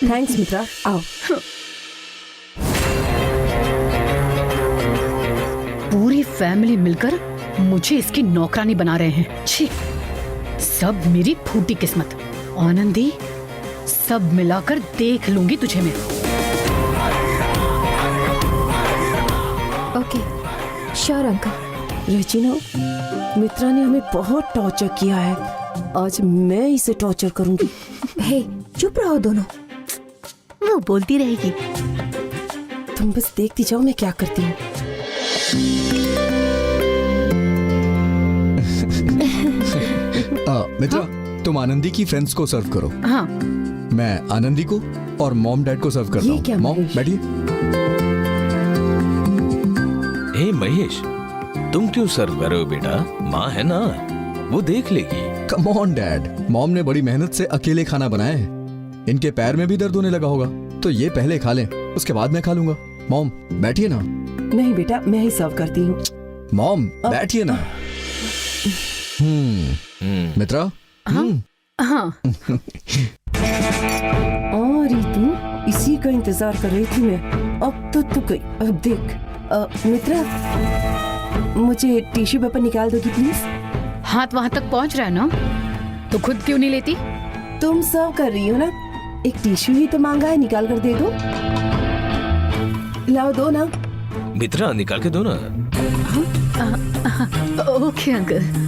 Thanks मित्रा, आओ। पूरी family मिलकर मुझे इसकी नौकरानी बना रहे हैं। छी, सब मेरी फूटी किस्मत। आनंदी, सब मिलाकर देख लूंगी तुझे मैं। Okay, sure uncle. Rachna, Mitra ने हमें बहुत टॉर्चर किया है, आज मैं इसे टॉर्चर करूंगी। हे, चुप रहो दोनों। वो बोलती रहेगी। तुम बस देखती जाओ मैं क्या करती हूँ। मित्रा, तुम आनंदी की फ्रेंड्स को सर्व करो। हाँ। मैं आनंदी को और मॉम डैड को सर्व करता ये क्या हूँ। मॉम महेश? बैठिए। हे महेश, तुम क्यों सर्व कर रहे हो बेटा? माँ है ना, वो देख लेगी। कम ऑन डैड, मॉम ने बड़ी मेहनत से अकेले खाना बनाया है। इनके पैर में भी दर्द होने लगा होगा, तो ये पहले खा लें, उसके बाद मैं खा लूंगा। मॉम बैठिए ना। नहीं बेटा, मैं ही सर्व करती हूँ। मॉम बैठिए ना। मित्रा। हाँ। और तू इसी का इंतजार कर रही थी मैं। अब तो तू गई। अब देख मित्रा, मुझे टिश्यू पेपर निकाल दोगी प्लीज? हाथ वहां तक पहुंच रहा है ना, तो खुद क्यों नहीं लेती? तुम सर्व कर रही हो ना, एक टिश्यू ही तो मांगा है, निकाल कर दे दो। लाओ, दो ना। मित्रा, निकाल के दो ना। Okay uncle.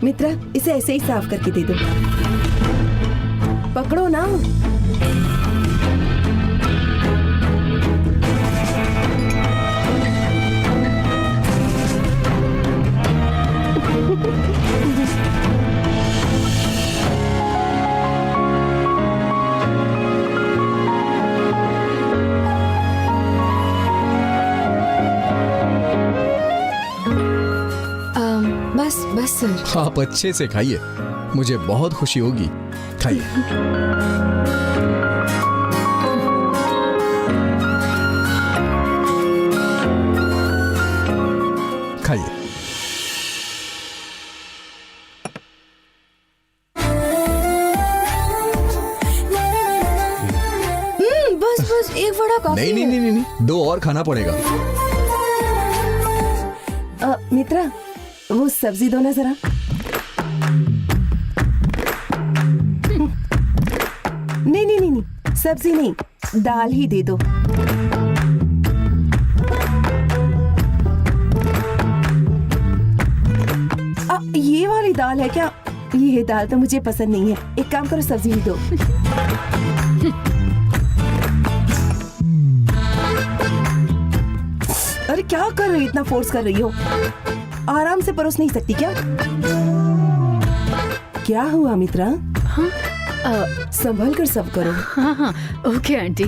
मित्रा, इसे ऐसे ही साफ करके दे दो। पकड़ो ना। बस सर। आप अच्छे से खाइए, मुझे बहुत खुशी होगी। खाइए। खाइए। बस एक बड़ा कॉफी। नहीं नहीं नहीं नहीं नहीं, दो और खाना पड़ेगा। मित्रा, वो सब्जी दो ना जरा। नहीं नहीं नहीं नहीं, सब्जी नहीं, दाल ही दे दो। ये वाली दाल है क्या? ये दाल तो मुझे पसंद नहीं है। एक काम करो, सब्जी ही दो। अरे क्या कर रही हो, इतना फोर्स कर रही हो? आराम से परोस नहीं सकती क्या? क्या हुआ मित्रा? हाँ, संभल कर सब करो। हाँ हाँ, ओके आंटी।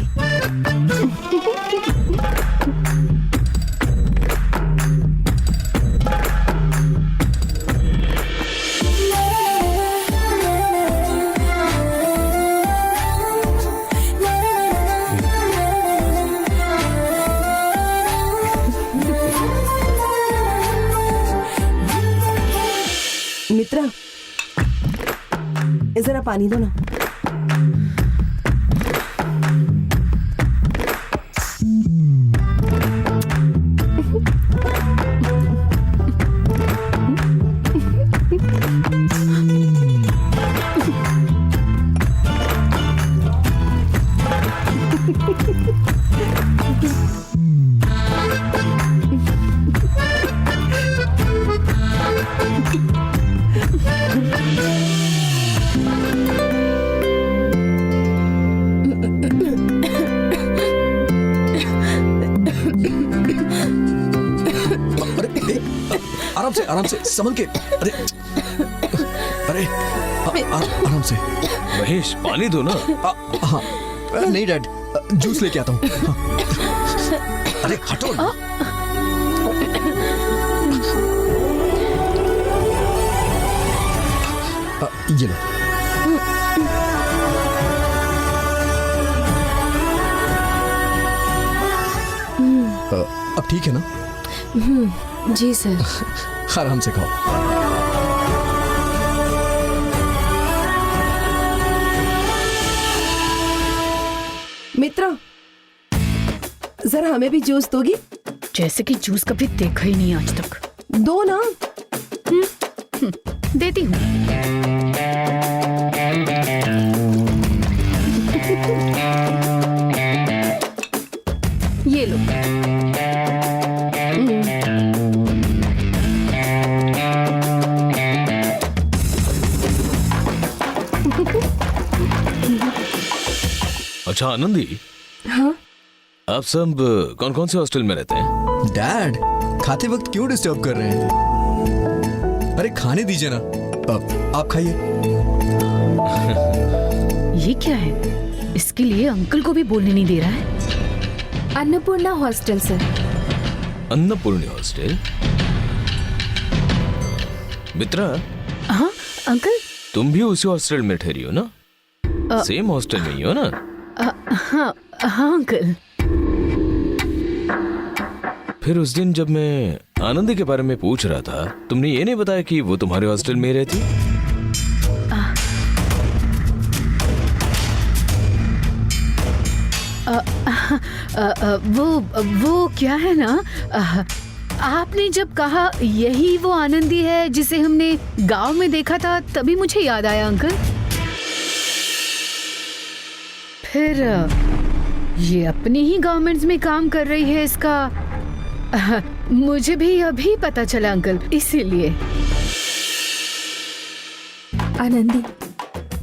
मित्रा, जरा पानी दो ना। आराम से संभल के। अरे अरे आराम से। महेश, पानी दो ना। हाँ नहीं डैड, जूस लेके आता हूँ। अरे हटो ना। ये लो। अब ठीक है ना? जी सर। आराम से खाओ। जरा हमें भी जूस दोगी? जैसे कि जूस कभी देखा ही नहीं आज तक। दो ना। देती हूँ। ये लो। अच्छा आनंदी, हाँ आप सब कौन कौन से हॉस्टल में रहते हैं? डैड, खाते वक्त क्यों डिस्टर्ब कर रहे हैं? अरे खाने दीजिए ना। अब आप खाइए। ये क्या है? इसके लिए अंकल को भी बोलने नहीं दे रहा है। Annapurna hostel sir. Annapurni hostel? Mitra, हाँ अंकल। तुम भी उसी हॉस्टल में ठहरी हो ना? सेम हॉस्टल में ही हो ना? हाँ हाँ अंकल। फिर उस दिन जब मैं आनंदी के बारे में पूछ रहा था, तुमने ये नहीं बताया कि वो तुम्हारे हॉस्टल में ही रहती? वो क्या है ना, आपने जब कहा यही वो आनंदी है जिसे हमने गांव में देखा था, तभी मुझे याद आया अंकल। फिर ये अपनी ही गवर्नमेंट्स में काम कर रही है, इसका मुझे भी अभी पता चला अंकल, इसीलिए। आनंदी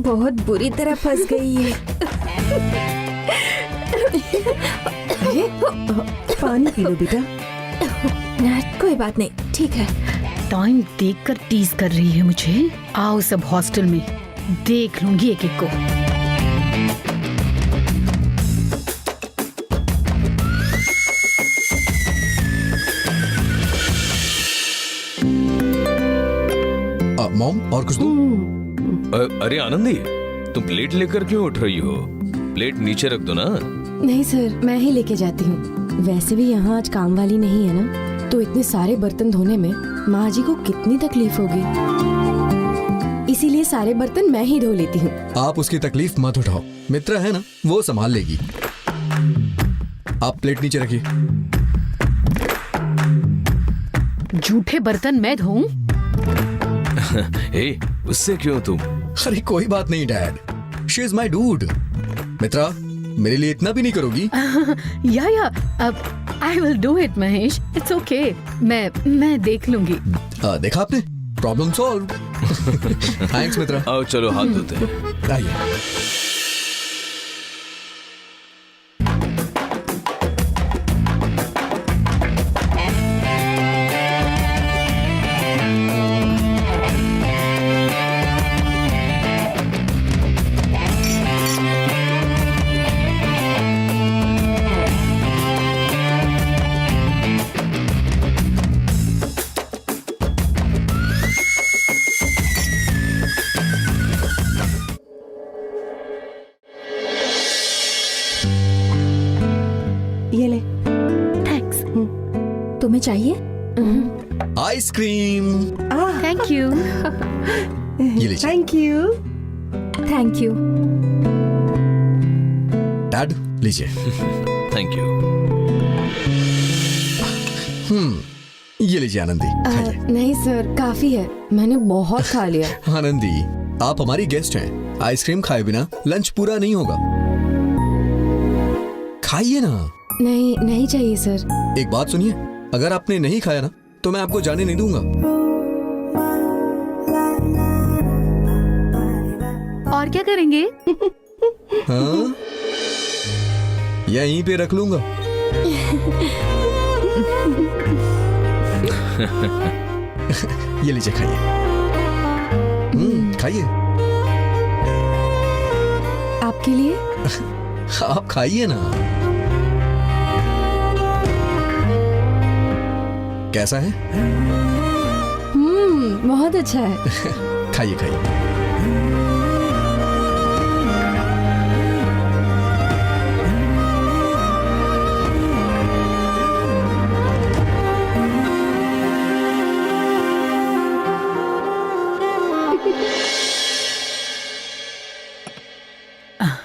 बहुत बुरी तरह फंस गई है। अरे पानी पी लो बेटा। कोई बात नहीं, ठीक है। टाइम देखकर टीज कर रही है मुझे। आओ सब हॉस्टल में, देख लूंगी एक एक को। मॉम और कुछ दो। अरे आनंदी, तुम प्लेट लेकर क्यों उठ रही हो? प्लेट नीचे रख दो ना। नहीं सर, मैं ही लेके जाती हूँ। वैसे भी यहाँ आज काम वाली नहीं है ना, तो इतने सारे बर्तन धोने में माँ जी को कितनी तकलीफ होगी, इसीलिए सारे बर्तन मैं ही धो लेती हूँ। आप उसकी तकलीफ मत उठाओ, मित्रा है ना, वो संभाल लेगी। आप प्लेट नीचे रखिए। झूठे बर्तन मैं धोऊं? हे, उससे क्यों तुम? अरे कोई बात नहीं dad, she is my dude. Mitra, मेरे लिए इतना भी नहीं करोगी? या अब I will do it Mahesh, it's okay. मैं देख लूंगी। देखा आपने, प्रॉब्लम सॉल्व। थैंक्स मित्रा। आओ चलो हाथ धोते हैं। आइए। ये ले। थैंक्स। तुम्हें चाहिए? आइसक्रीम। Thank you. ये लीजिए। Thank you. Thank you. Dad लीजिए। Thank you. ये लीजिए आनंदी, खाइए। नहीं सर, काफी है, मैंने बहुत खा लिया। आनंदी, आप हमारी गेस्ट हैं, आइसक्रीम खाए बिना लंच पूरा नहीं होगा। खाइए ना। नहीं नहीं चाहिए सर। एक बात सुनिए, अगर आपने नहीं खाया ना तो मैं आपको जाने नहीं दूंगा। और क्या करेंगे? हाँ? यहीं पे रख लूंगा। ये लीजिए, खाइए। खाइए। आपके लिए। आप खाइए ना। कैसा है? बहुत अच्छा है। खाइए खाइए।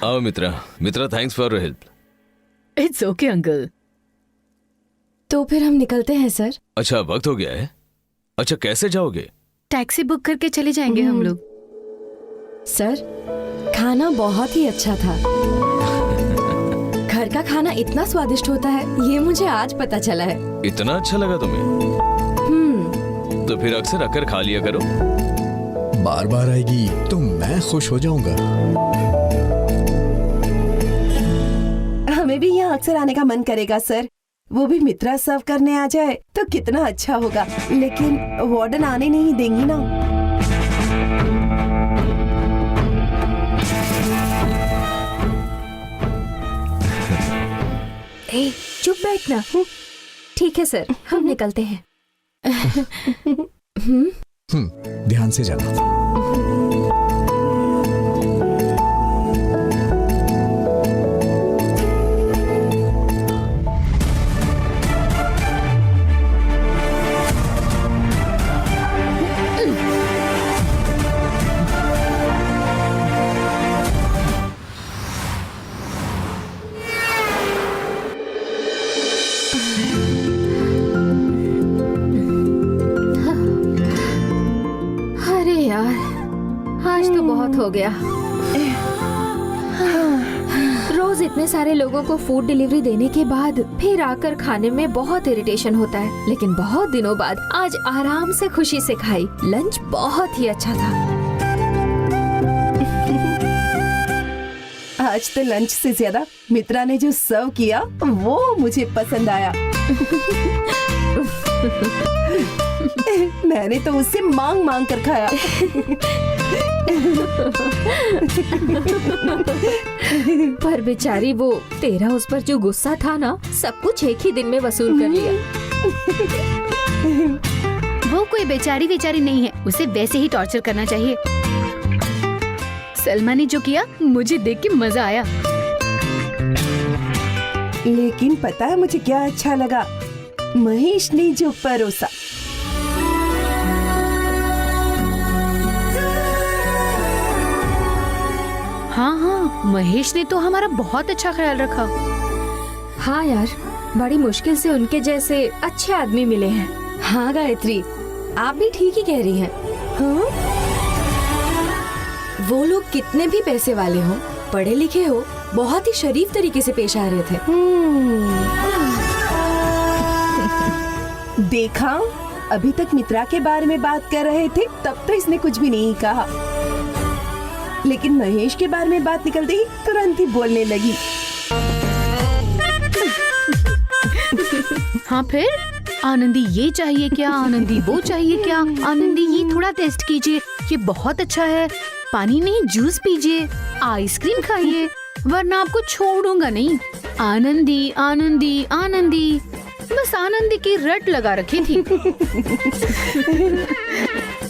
आओ Mitra. Mitra, thanks for your help. It's okay uncle, तो फिर हम निकलते हैं सर। अच्छा वक्त हो गया है। अच्छा कैसे जाओगे? टैक्सी बुक करके चले जाएंगे हम लोग। सर खाना बहुत ही अच्छा था। घर का खाना इतना स्वादिष्ट होता है ये मुझे आज पता चला है। इतना अच्छा लगा तुम्हें? तो फिर अक्सर आकर खा लिया करो। बार बार आएगी तो मैं खुश हो जाऊंगा। हमें भी यहाँ अक्सर आने का मन करेगा सर। वो भी मित्रा सर्व करने आ जाए तो कितना अच्छा होगा, लेकिन वार्डन आने नहीं देंगी ना। ए, चुप बैठना। ठीक है सर, हम निकलते हैं। ध्यान से जाना। अरे यार, आज तो बहुत हो गया। रोज इतने सारे लोगों को फूड डिलीवरी देने के बाद फिर आकर खाने में बहुत इरिटेशन होता है, लेकिन बहुत दिनों बाद आज आराम से खुशी से खाई। लंच बहुत ही अच्छा था। आज तो लंच से ज्यादा मित्रा ने जो सर्व किया वो मुझे पसंद आया। मैंने तो उससे मांग मांग कर खाया। पर बेचारी वो तेरा उस पर जो गुस्सा था ना, सब कुछ एक ही दिन में वसूल कर लिया। वो कोई बेचारी बेचारी नहीं है, उसे वैसे ही टॉर्चर करना चाहिए। सलमा ने जो किया मुझे देख के मजा आया। लेकिन पता है मुझे क्या अच्छा लगा? महेश ने जो परोसा। हाँ हाँ, महेश ने तो हमारा बहुत अच्छा ख्याल रखा। हाँ यार, बड़ी मुश्किल से उनके जैसे अच्छे आदमी मिले हैं। हाँ गायत्री, आप भी ठीक ही कह रही हैं। हाँ? वो लोग कितने भी पैसे वाले हो, पढ़े लिखे हो, बहुत ही शरीफ तरीके से पेश आ रहे थे। देखा, अभी तक मित्रा के बारे में बात कर रहे थे तब तो इसने कुछ भी नहीं कहा, लेकिन महेश के बारे में बात निकलते ही तुरंत ही बोलने लगी। हाँ फिर आनंदी ये चाहिए क्या, आनंदी वो चाहिए क्या, आनंदी ये थोड़ा टेस्ट कीजिए, ये बहुत अच्छा है, पानी नहीं जूस पीजिए, आइसक्रीम खाइए, वरना आपको छोड़ूंगा नहीं। आनंदी आनंदी आनंदी, बस आनंदी की रट लगा रखी थी।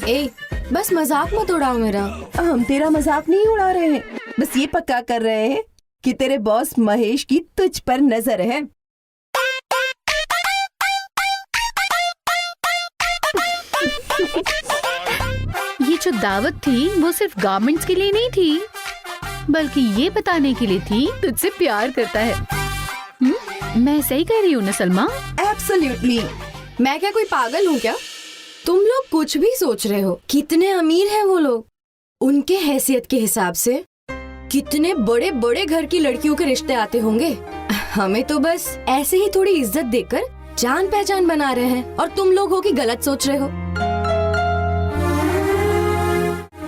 ए, बस मजाक मत उड़ाओ मेरा। हम तेरा मजाक नहीं उड़ा रहे हैं, बस ये पक्का कर रहे हैं कि तेरे बॉस महेश की तुझ पर नजर है। ये जो दावत थी वो सिर्फ गारमेंट्स के लिए नहीं थी, बल्कि ये बताने के लिए थी तुझसे प्यार करता है। मैं सही कह रही हूँ ना सलमा? एब्सोल्युटली। मैं क्या कोई पागल हूँ क्या? तुम लोग कुछ भी सोच रहे हो। कितने अमीर हैं वो लोग, उनके हैसियत के हिसाब से कितने बड़े बड़े घर की लड़कियों के रिश्ते आते होंगे। हमें तो बस ऐसे ही थोड़ी इज्जत देकर जान पहचान बना रहे हैं, और तुम लोग हो कि गलत सोच रहे हो।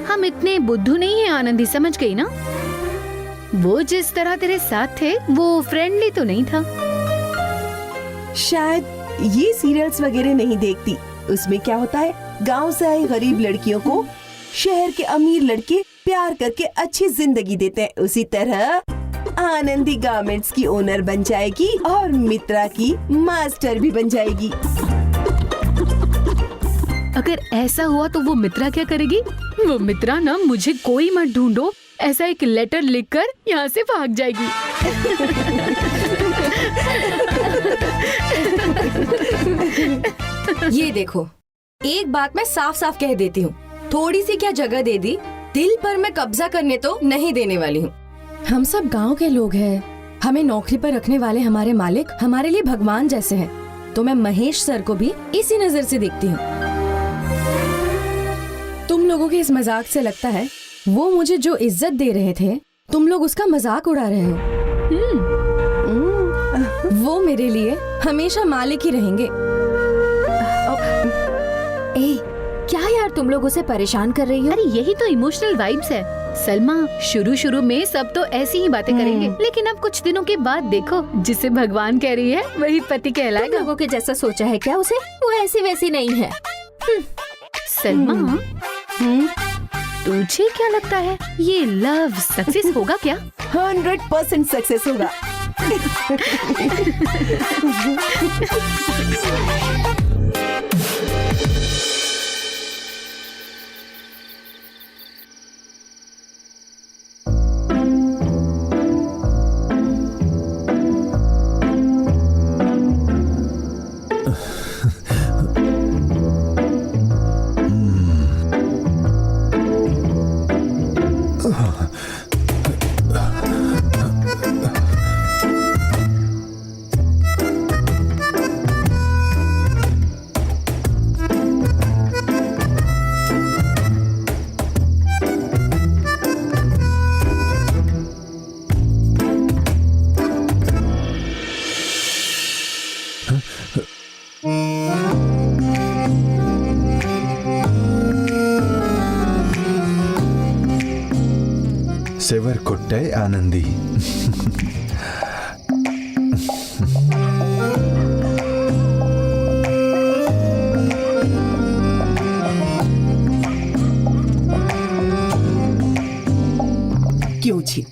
हम इतने बुद्धू नहीं है आनंदी, समझ गई ना? वो जिस तरह तेरे साथ थे वो फ्रेंडली तो नहीं था। शायद ये सीरियल्स वगैरह नहीं देखती। उसमें क्या होता है, गांव से आई गरीब लड़कियों को शहर के अमीर लड़के प्यार करके अच्छी जिंदगी देते हैं। उसी तरह आनंदी गारमेंट्स की ओनर बन जाएगी और मित्रा की मास्टर भी बन जाएगी। अगर ऐसा हुआ तो वो मित्रा क्या करेगी? वो मित्रा ना मुझे कोई मत ढूंढो ऐसा एक लेटर लिखकर यहाँ से भाग जाएगी। ये देखो, एक बात मैं साफ साफ कह देती हूँ, थोड़ी सी क्या जगह दे दी, दिल पर मैं कब्जा करने तो नहीं देने वाली हूँ। हम सब गांव के लोग हैं, हमें नौकरी पर रखने वाले हमारे मालिक हमारे लिए भगवान जैसे हैं। तो मैं महेश सर को भी इसी नजर से देखती हूँ। तुम लोगों के इस मजाक से लगता है वो मुझे जो इज्जत दे रहे थे तुम लोग उसका मजाक उड़ा रहे हो। वो मेरे लिए हमेशा मालिक ही रहेंगे। ए, क्या यार तुम लोग उसे परेशान कर रही हो? अरे यही तो इमोशनल वाइब्स है सलमा। शुरू में सब तो ऐसी ही बातें करेंगे, लेकिन अब कुछ दिनों के बाद देखो, जिसे भगवान कह रही है वही पति तुम कहलाएगा। लोगों के जैसा सोचा है क्या उसे? वो ऐसी वैसी नहीं है। सलमा, तुझे क्या लगता है ये लव सक्सेस होगा क्या? 100% सक्सेस होगा। सेवर कुट्टे आनंदी। क्यों जी,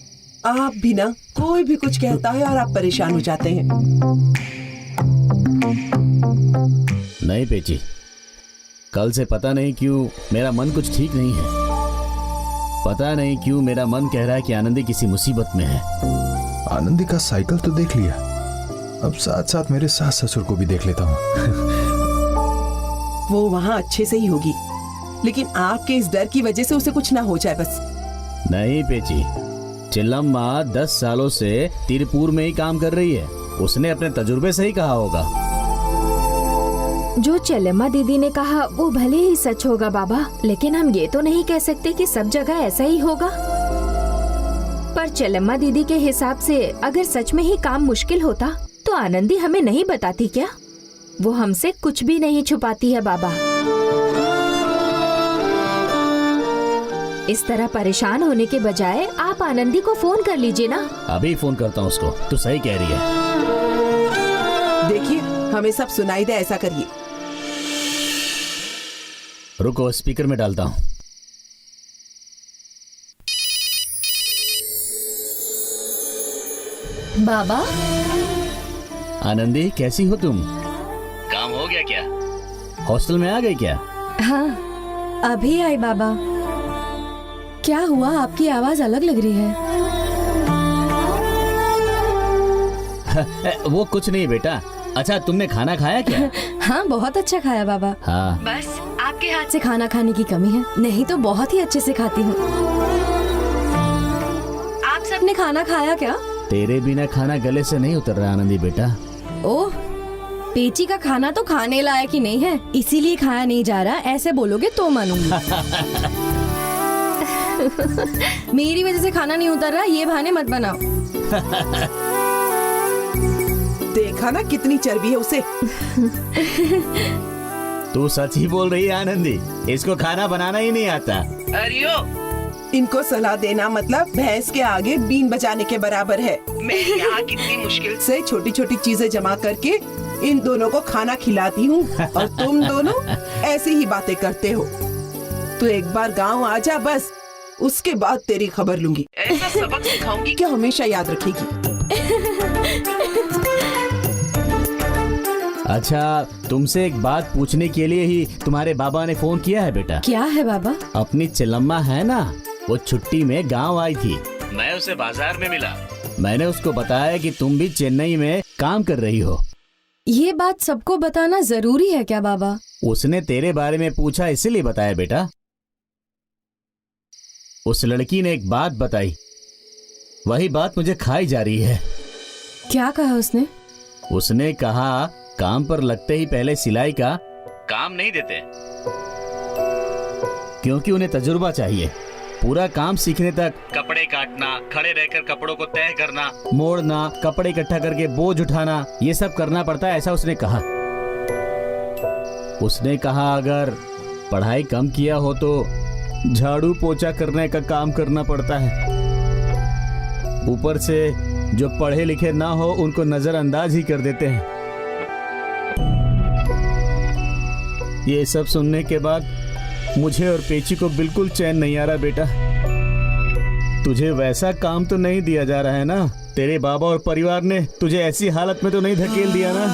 आप भी ना, कोई भी कुछ कहता है और आप परेशान हो जाते हैं। नहीं पेची, कल से पता नहीं क्यों मेरा मन कुछ ठीक नहीं है। पता नहीं क्यों मेरा मन कह रहा है कि आनंदी किसी मुसीबत में है। आनंदी का साइकिल तो देख लिया, अब साथ साथ मेरे सास ससुर को भी देख लेता हूँ। वो वहाँ अच्छे से ही होगी, लेकिन आपके इस डर की वजह से उसे कुछ ना हो जाए बस। नहीं पेची, चिल्लम्मा 10 सालों से तिरुपुर में ही काम कर रही है। उसने अपने तजुर्बे से ही कहा होगा। जो चेल्लम्मा दीदी ने कहा वो भले ही सच होगा बाबा, लेकिन हम ये तो नहीं कह सकते कि सब जगह ऐसा ही होगा। पर चेल्लम्मा दीदी के हिसाब से अगर सच में ही काम मुश्किल होता तो आनंदी हमें नहीं बताती क्या? वो हमसे कुछ भी नहीं छुपाती है बाबा। इस तरह परेशान होने के बजाय आप आनंदी को फोन कर लीजिए ना। अभी फोन करता हूँ उसको। तू सही कह रही है। देखिए, हमें सब सुनाई दे, ऐसा करिए। रुको, स्पीकर में डालता हूँ। बाबा। आनंदी, कैसी हो तुम? काम हो गया क्या? हॉस्टल में आ गई क्या? हाँ, अभी आई बाबा। क्या हुआ, आपकी आवाज अलग लग रही है? वो कुछ नहीं बेटा। अच्छा, तुमने खाना खाया क्या? हाँ, बहुत अच्छा खाया बाबा। हाँ, बस आपके हाथ से खाना खाने की कमी है, नहीं तो बहुत ही अच्छे से खाती हूँ। आप सबने खाना खाया क्या? तेरे बिना खाना गले से नहीं उतर रहा आनंदी बेटा। ओह, पेची का खाना तो खाने लायक ही नहीं है, इसीलिए खाया नहीं जा रहा। ऐसे बोलोगे तो मानूंगी। मेरी वजह से खाना नहीं उतर रहा, ये बहाने मत बनाओ। देखा ना कितनी चर्बी है उसे। तू सच ही बोल रही है आनंदी, इसको खाना बनाना ही नहीं आता। अरियो, इनको सलाह देना मतलब भैंस के आगे बीन बजाने के बराबर है। मैं यहाँ कितनी मुश्किल से छोटी छोटी चीजें जमा करके इन दोनों को खाना खिलाती हूँ और तुम दोनों ऐसी ही बातें करते हो। तो एक बार गांव आ जा बस, उसके बाद तेरी खबर लूंगी। ऐसा सबक सिखाऊंगी कि हमेशा याद रखेगी। अच्छा, तुमसे एक बात पूछने के लिए ही तुम्हारे बाबा ने फोन किया है बेटा। क्या है बाबा? अपनी चिल्लम्मा है ना, वो छुट्टी में गांव आई थी। मैं उसे बाजार में मिला। मैंने उसको बताया कि तुम भी चेन्नई में काम कर रही हो। ये बात सबको बताना जरूरी है क्या बाबा? उसने तेरे बारे में पूछा, इसीलिए बताया बेटा। उस लड़की ने एक बात बताई, वही बात मुझे खाई जा रही है। क्या कहा उसने? उसने कहा काम पर लगते ही पहले सिलाई का काम नहीं देते, क्योंकि उन्हें तजुर्बा चाहिए। पूरा काम सीखने तक कपड़े काटना, खड़े रहकर कपड़ों को तय करना, मोड़ना, कपड़े इकट्ठा करके बोझ उठाना, ये सब करना पड़ता है, ऐसा उसने कहा। उसने कहा अगर पढ़ाई कम किया हो तो झाड़ू पोछा करने का काम करना पड़ता है। ऊपर से जो पढ़े लिखे ना हो उनको नजरअंदाज ही कर देते हैं। ये सब सुनने के बाद मुझे और पेची को बिल्कुल चैन नहीं आ रहा। बेटा, तुझे वैसा काम तो नहीं दिया जा रहा है ना? तेरे बाबा और परिवार ने तुझे ऐसी हालत में तो नहीं धकेल दिया ना?